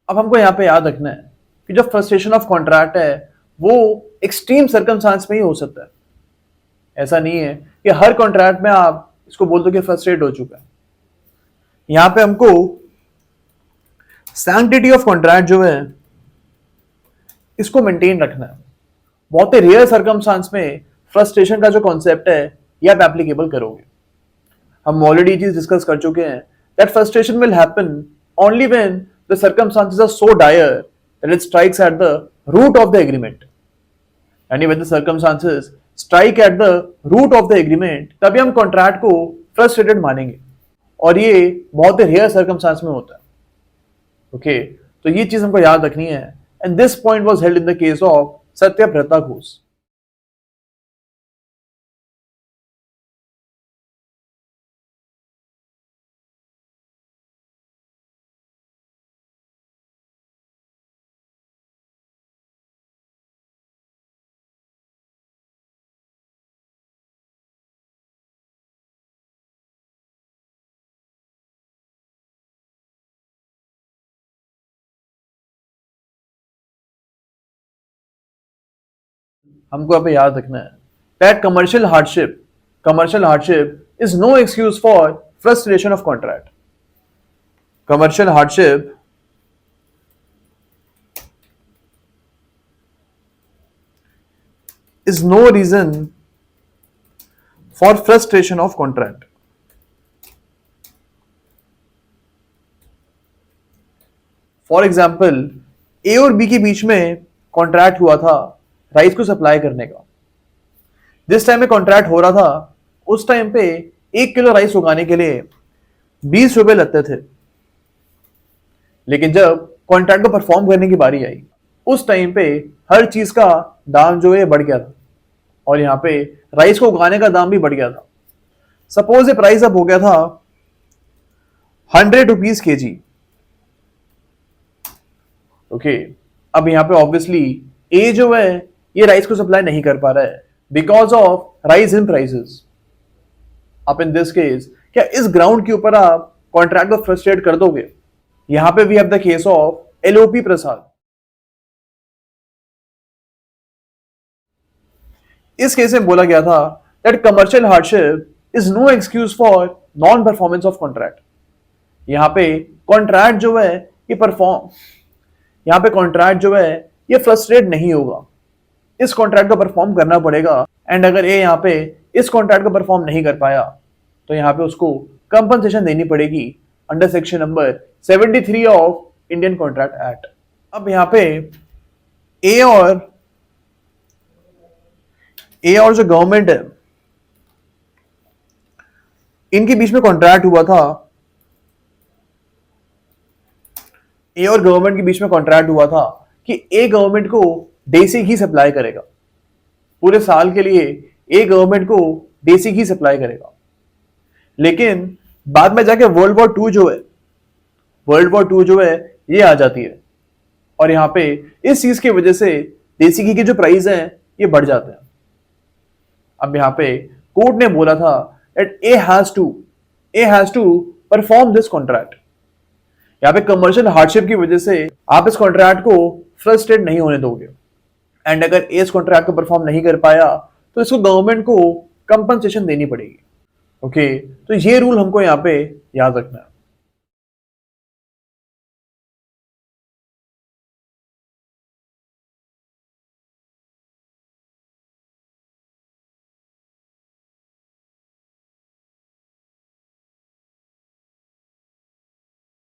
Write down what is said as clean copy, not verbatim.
अब हमको यहाँ पे याद रखना है कि जो फ्रस्ट्रेशन ऑफ कॉन्ट्रैक्ट है वो एक्सट्रीम सर्कमस्टांस में ही हो सकता है। ऐसा नहीं है कि हर कॉन्ट्रैक्ट में आप इसको बोल दो कि फ्रस्ट्रेट हो चुका है। यहाँ पे हमको सैंक्टिटी ऑफ कॉन्ट्रैक्ट जो है इसको मेंटेन रखना है। बहुत ही रेयर सर्कमस्टांस में फ्रस्ट्रेशन का जो कॉन्सेप्ट है ये आप एप्लीकेबल करोगे। हम ऑलरेडी चीज डिस्कस कर चुके हैं that frustration will happen only when the circumstances are so dire that it strikes at the root of the agreement. यानी when the circumstances strike at the root of the agreement तभी हम contract को frustrated मानेंगे, और ये बहुत ही rare circumstance में होता है। ओके, तो ये चीज हमको याद रखनी है। And this point was held in the case of Satyabrata Ghosh. हमको यहाँ पे याद रखना है that commercial hardship is no excuse for frustration of contract. Commercial hardship is no reason for frustration of contract. For example A और B के बीच में contract हुआ था राइस को सप्लाई करने का। जिस टाइम में कॉन्ट्रैक्ट हो रहा था उस टाइम पे 1 किलो राइस उगाने के लिए 20 रुपए लगते थे, लेकिन जब कॉन्ट्रैक्ट को परफॉर्म करने की बारी आई उस टाइम पे हर चीज का दाम जो है बढ़ गया था, और यहाँ पे राइस को उगाने का दाम भी बढ़ गया था। सपोज ये प्राइस अब हो गया था 100 रुपीज kg। ओके, अब यहाँ पे ऑब्वियसली ए जो है ये राइस को सप्लाई नहीं कर पा रहा है because of rise in prices. अब इन दिस केस क्या इस ग्राउंड के ऊपर आप कॉन्ट्रैक्ट को फ्रस्ट्रेट कर दोगे? यहां पे we have the case of Alopi Prasad. इस केस में बोला गया था that commercial hardship is no excuse for non performance of contract. यहां पे कॉन्ट्रैक्ट जो है ये यहां पे कॉन्ट्रैक्ट जो है ये फ्रस्ट्रेट नहीं होगा, इस कॉन्ट्रैक्ट को परफॉर्म करना पड़ेगा। एंड अगर ये यहाँ पे इस कॉन्ट्रैक्ट को परफॉर्म नहीं कर पाया तो यहाँ पे उसको कंपनसेशन देनी पड़ेगी under section number 73 of Indian contract act. अब यहाँ पे ए और जो गवर्नमेंट है इनके बीच में कॉन्ट्रैक्ट हुआ था। ए और गवर्नमेंट के बीच में कॉन्ट्रैक्ट हुआ था कि ए गवर्नमेंट को देसी घी सप्लाई करेगा, पूरे साल के लिए ए गवर्नमेंट को देसी घी सप्लाई करेगा। लेकिन बाद में जाके वर्ल्ड वॉर टू जो है ये आ जाती है, और यहां पे इस चीज की वजह से देसी घी के जो प्राइस हैं ये बढ़ जाते हैं। अब यहां पे कोर्ट ने बोला था that A has to perform this contract. यहां पे कमर्शियल हार्डशिप की वजह से आप इस कॉन्ट्रैक्ट को फ्रस्ट्रेट नहीं होने दोगे, एंड अगर इस कॉन्ट्रैक्ट को परफॉर्म नहीं कर पाया तो इसको गवर्नमेंट को कंपनसेशन देनी पड़ेगी। ओके, तो ये रूल हमको यहाँ पे याद रखना है।